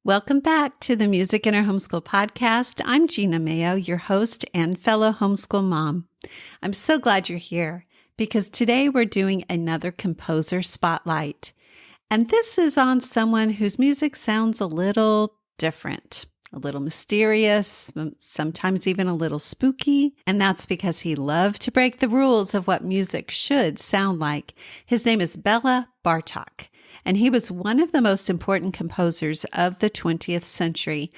Welcome back to the Music in Our Homeschool Podcast. I'm Gena Mayo, your host and fellow homeschool mom. I'm so glad you're here because today we're doing another composer spotlight. And this is on someone whose music sounds a little different, a little mysterious, sometimes even a little spooky. And that's because he loved to break the rules of what music should sound like. His name is Béla Bartók. And he was one of the most important composers of the 20th century.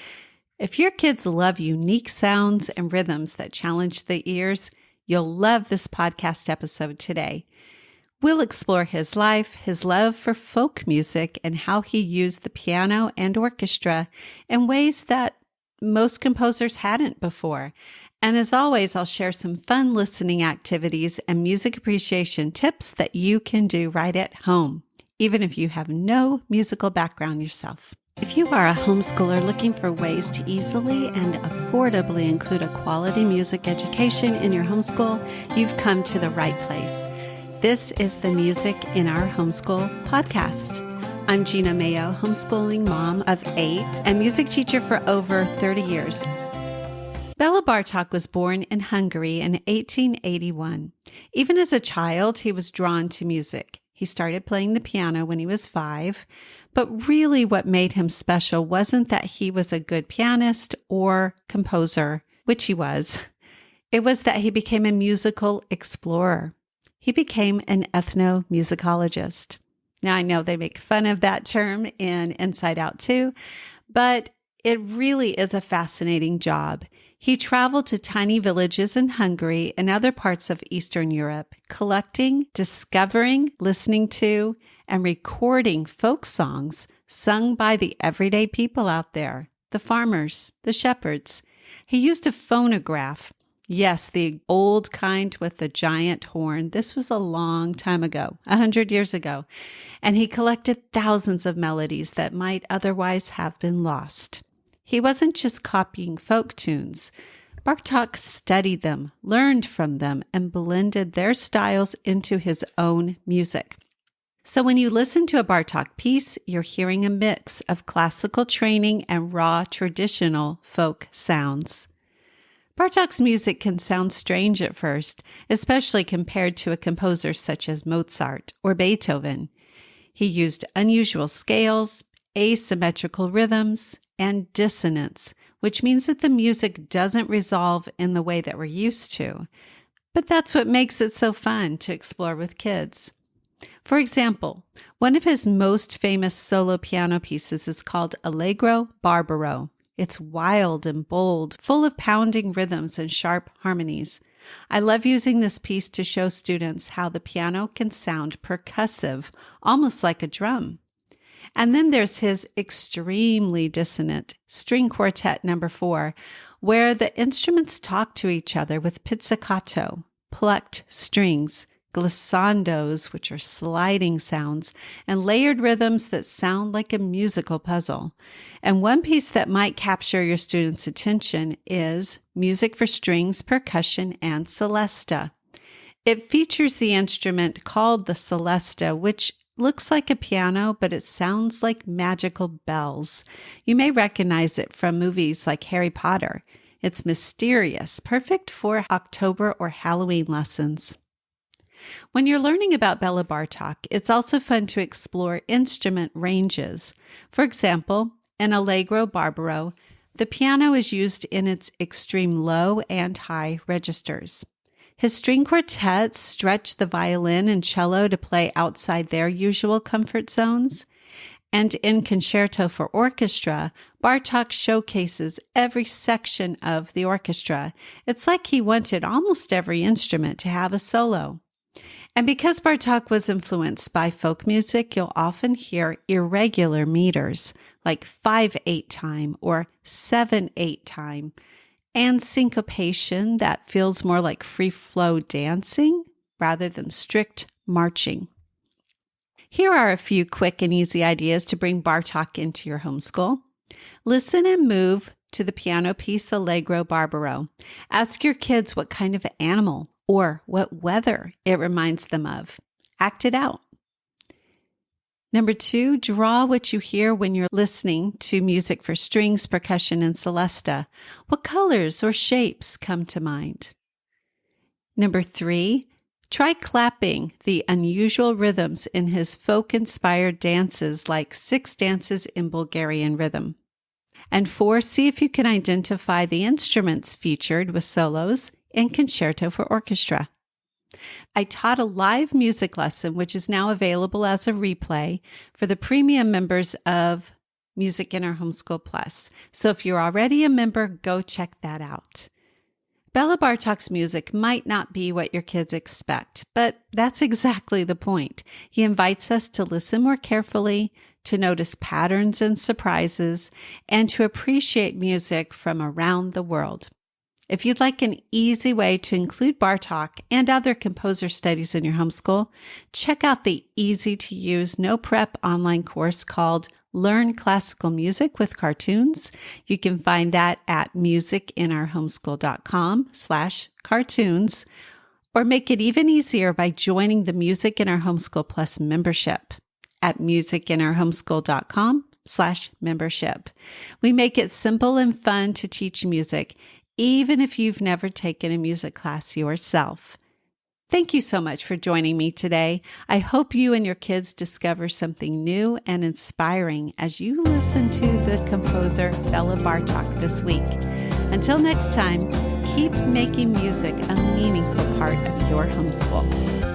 If your kids love unique sounds and rhythms that challenge the ears, you'll love this podcast episode today. We'll explore his life, his love for folk music, and how he used the piano and orchestra in ways that most composers hadn't before. And as always, I'll share some fun listening activities and music appreciation tips that you can do right at home, even if you have no musical background yourself. If you are a homeschooler looking for ways to easily and affordably include a quality music education in your homeschool, you've come to the right place. This is the Music in Our Homeschool Podcast. I'm Gena Mayo, homeschooling mom of 8 and music teacher for over 30 years. Béla Bartók was born in Hungary in 1881. Even as a child, he was drawn to music. He started playing the piano when he was 5, but really what made him special wasn't that he was a good pianist or composer, which he was. It was that he became a musical explorer. He became an ethnomusicologist. Now, I know they make fun of that term in Inside Out too, but it really is a fascinating job. He traveled to tiny villages in Hungary and other parts of Eastern Europe, collecting, discovering, listening to, and recording folk songs sung by the everyday people out there, the farmers, the shepherds. He used a phonograph. Yes, the old kind with the giant horn. This was a long time ago, 100 years ago. And he collected thousands of melodies that might otherwise have been lost. He wasn't just copying folk tunes. Bartók studied them, learned from them, and blended their styles into his own music. So when you listen to a Bartók piece, you're hearing a mix of classical training and raw traditional folk sounds. Bartók's music can sound strange at first, especially compared to a composer such as Mozart or Beethoven. He used unusual scales, asymmetrical rhythms, and dissonance, which means that the music doesn't resolve in the way that we're used to. But that's what makes it so fun to explore with kids. For example, one of his most famous solo piano pieces is called Allegro Barbaro. It's wild and bold, full of pounding rhythms and sharp harmonies. I love using this piece to show students how the piano can sound percussive, almost like a drum. And then there's his extremely dissonant string quartet number 4, where the instruments talk to each other with pizzicato, plucked strings, glissandos, which are sliding sounds, and layered rhythms that sound like a musical puzzle. And one piece that might capture your students' attention is Music for Strings, Percussion, and Celesta. It features the instrument called the celesta, which looks like a piano, but it sounds like magical bells. You may recognize it from movies like Harry Potter. It's mysterious, perfect for October or Halloween lessons. When you're learning about Béla Bartók, it's also fun to explore instrument ranges. For example, in Allegro Barbaro, the piano is used in its extreme low and high registers. His string quartets stretch the violin and cello to play outside their usual comfort zones. And in Concerto for Orchestra, Bartók showcases every section of the orchestra. It's like he wanted almost every instrument to have a solo. And because Bartók was influenced by folk music, you'll often hear irregular meters, like 5/8 time or 7/8 time, and syncopation that feels more like free-flow dancing rather than strict marching. Here are a few quick and easy ideas to bring Bartók into your homeschool. Listen and move to the piano piece Allegro Barbaro. Ask your kids what kind of animal or what weather it reminds them of. Act it out. Number 2, draw what you hear when you're listening to music for strings, percussion, and celesta. What colors or shapes come to mind? Number 3, try clapping the unusual rhythms in his folk-inspired dances like 6 dances in Bulgarian rhythm. And 4, see if you can identify the instruments featured with solos in Concerto for Orchestra. I taught a live music lesson, which is now available as a replay for the premium members of Music in Our Homeschool Plus. So if you're already a member, go check that out. Béla Bartók's music might not be what your kids expect, but that's exactly the point. He invites us to listen more carefully, to notice patterns and surprises, and to appreciate music from around the world. If you'd like an easy way to include Bartók and other composer studies in your homeschool, check out the easy-to-use, no-prep online course called Learn Classical Music with Cartoons. You can find that at musicinourhomeschool.com/cartoons, or make it even easier by joining the Music in Our Homeschool Plus membership at musicinourhomeschool.com/membership. We make it simple and fun to teach music, even if you've never taken a music class yourself. Thank you so much for joining me today. I hope you and your kids discover something new and inspiring as you listen to the composer Béla Bartók this week. Until next time, keep making music a meaningful part of your homeschool.